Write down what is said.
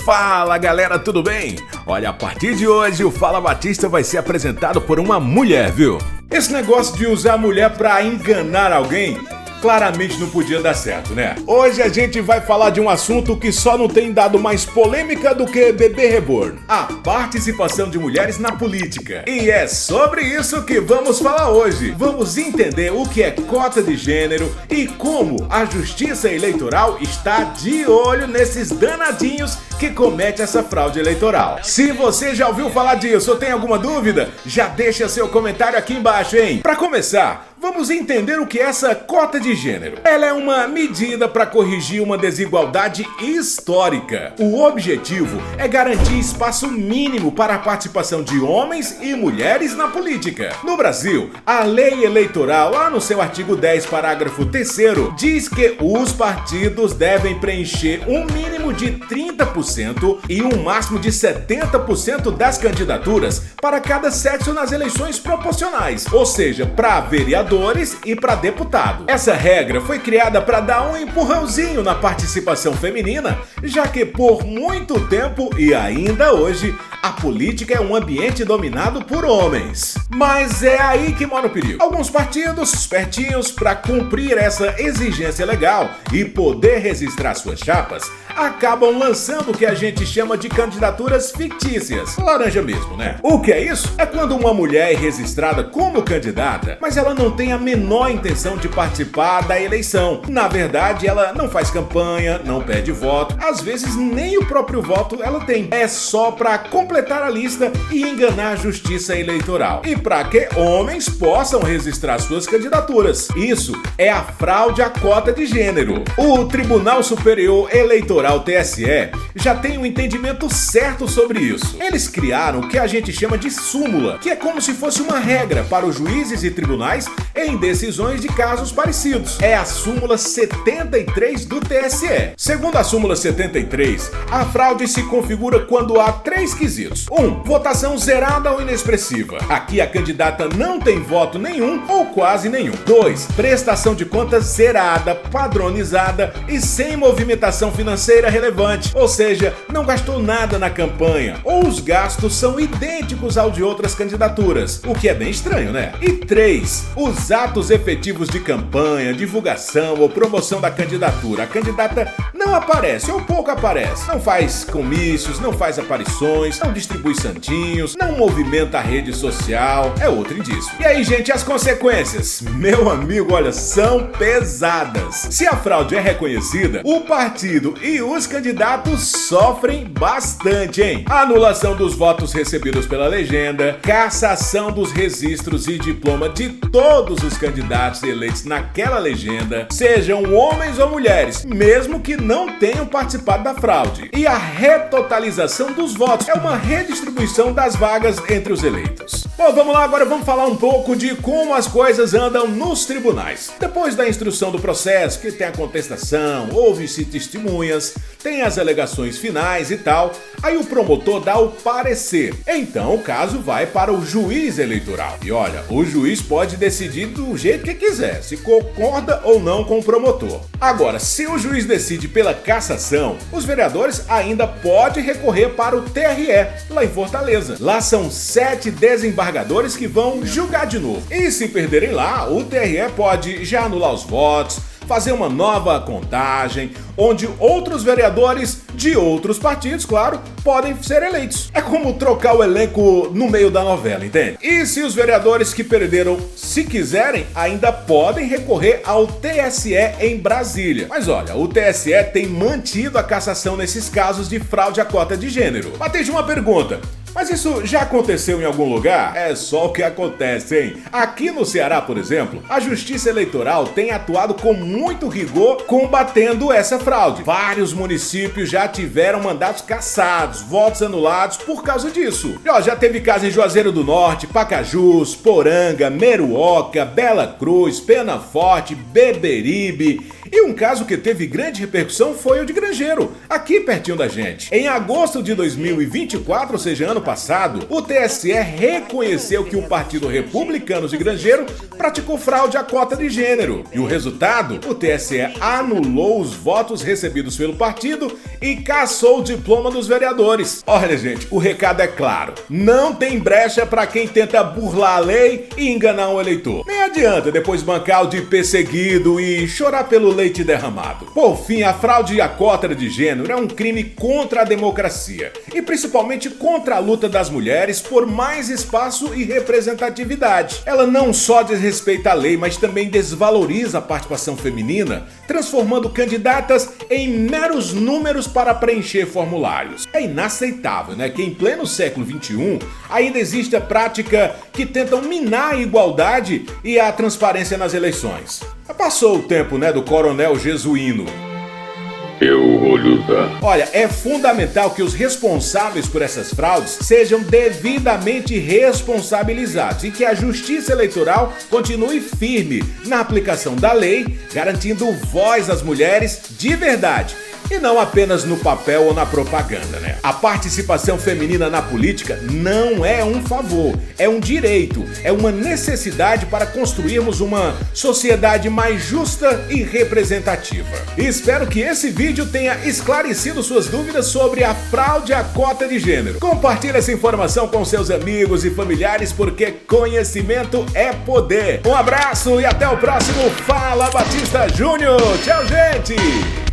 Fala galera, tudo bem? Olha, a partir de hoje o Fala Batista vai ser apresentado por uma mulher, viu? Esse negócio de usar a mulher pra enganar alguém claramente não podia dar certo, né? Hoje a gente vai falar de um assunto que só não tem dado mais polêmica do que bebê reborn: a participação de mulheres na política. E é sobre isso que vamos falar hoje. Vamos entender o que é cota de gênero e como a Justiça Eleitoral está de olho nesses danadinhos que cometem essa fraude eleitoral. Se você já ouviu falar disso ou tem alguma dúvida, já deixa seu comentário aqui embaixo, hein? Para começar, vamos entender o que é essa cota de gênero. Ela é uma medida para corrigir uma desigualdade histórica. O objetivo é garantir espaço mínimo para a participação de homens e mulheres na política. No Brasil, a lei eleitoral, lá no seu artigo 10, parágrafo 3º, diz que os partidos devem preencher um mínimo de 30% e um máximo de 70% das candidaturas para cada sexo nas eleições proporcionais, ou seja, para vereadores e para deputado. Essa regra foi criada para dar um empurrãozinho na participação feminina, já que por muito tempo e ainda hoje a política é um ambiente dominado por homens. Mas é aí que mora o perigo. Alguns partidos espertinhos, para cumprir essa exigência legal e poder registrar suas chapas, acabam lançando o que a gente chama de candidaturas fictícias. Laranja mesmo, né? O que é isso? É quando uma mulher é registrada como candidata, mas ela não tem a menor intenção de participar da eleição. Na verdade, ela não faz campanha, não pede voto, às vezes nem o próprio voto ela tem. É só para completar a lista e enganar a Justiça Eleitoral. E para que homens possam registrar suas candidaturas. Isso é a fraude à cota de gênero. O Tribunal Superior Eleitoral, TSE, já tem um entendimento certo sobre isso. Eles criaram o que a gente chama de súmula, que é como se fosse uma regra para os juízes e tribunais em decisões de casos parecidos. É a súmula 73 do TSE. Segundo a súmula 73, a fraude se configura quando há 3 quesitos. 1. Votação zerada ou inexpressiva. Aqui a candidata não tem voto nenhum ou quase nenhum. 2. Prestação de contas zerada, padronizada e sem movimentação financeira relevante, ou seja, não gastou nada na campanha, ou os gastos são idênticos ao de outras candidaturas, o que é bem estranho, né? E 3. Os atos efetivos de campanha, divulgação ou promoção da candidatura. A candidata não aparece ou pouco aparece, não faz comícios, não faz aparições, não distribui santinhos, não movimenta a rede social, é outro indício. E aí, gente, as consequências? Meu amigo, olha, são pesadas. Se a fraude é reconhecida, o partido e os candidatos sofrem bastante, hein? Anulação dos votos recebidos pela legenda, cassação dos registros e diploma de todos os candidatos eleitos naquela legenda, sejam homens ou mulheres, mesmo que não tenham participado da fraude. E a retotalização dos votos é uma redistribuição das vagas entre os eleitos. Bom, vamos lá, agora vamos falar um pouco de como as coisas andam nos tribunais. Depois da instrução do processo, que tem a contestação, ouve-se testemunhas, tem as alegações finais e tal, aí o promotor dá o parecer. Então o caso vai para o juiz eleitoral. E olha, o juiz pode decidir do jeito que quiser, se concorda ou não com o promotor. Agora, se o juiz decide pela cassação, os vereadores ainda podem recorrer para o TRE, lá em Fortaleza. Lá são 7 desembargadores que vão julgar de novo. E se perderem lá, o TRE pode já anular os votos, fazer uma nova contagem, onde outros vereadores de outros partidos, claro, podem ser eleitos. É como trocar o elenco no meio da novela, entende? E se os vereadores que perderam, se quiserem, ainda podem recorrer ao TSE em Brasília. Mas olha, o TSE tem mantido a cassação nesses casos de fraude à cota de gênero. Mas tem uma pergunta: mas isso já aconteceu em algum lugar? É só o que acontece, hein? Aqui no Ceará, por exemplo, a Justiça Eleitoral tem atuado com muito rigor combatendo essa fraude. Vários municípios já tiveram mandatos cassados, votos anulados por causa disso. E, ó, já teve caso em Juazeiro do Norte, Pacajus, Poranga, Meruoca, Bela Cruz, Penaforte, Beberibe E um caso que teve grande repercussão foi o de Grangeiro, aqui pertinho da gente. Em agosto de 2024, ou seja, ano passado, o TSE reconheceu que o Partido Republicano de Grangeiro praticou fraude à cota de gênero. E o resultado? O TSE anulou os votos recebidos pelo partido e cassou o diploma dos vereadores. Olha, gente, o recado é claro. Não tem brecha para quem tenta burlar a lei e enganar um eleitor. Nem adianta depois bancar o de perseguido e chorar pelo leite derramado. Por fim, a fraude à cota de gênero é um crime contra a democracia e principalmente contra a luta das mulheres por mais espaço e representatividade. Ela não só desrespeita a lei, mas também desvaloriza a participação feminina, transformando candidatas em meros números para preencher formulários. É inaceitável, né, que em pleno século XXI ainda existe a prática que tentam minar a igualdade e a transparência nas eleições. Passou o tempo, né, do coronel Jesuíno. Olha, é fundamental que os responsáveis por essas fraudes sejam devidamente responsabilizados e que a Justiça Eleitoral continue firme na aplicação da lei, garantindo voz às mulheres de verdade. E não apenas no papel ou na propaganda, né? A participação feminina na política não é um favor, é um direito, é uma necessidade para construirmos uma sociedade mais justa e representativa. E espero que esse vídeo tenha esclarecido suas dúvidas sobre a fraude à cota de gênero. Compartilhe essa informação com seus amigos e familiares, porque conhecimento é poder. Um abraço e até o próximo Fala Batista Júnior. Tchau, gente!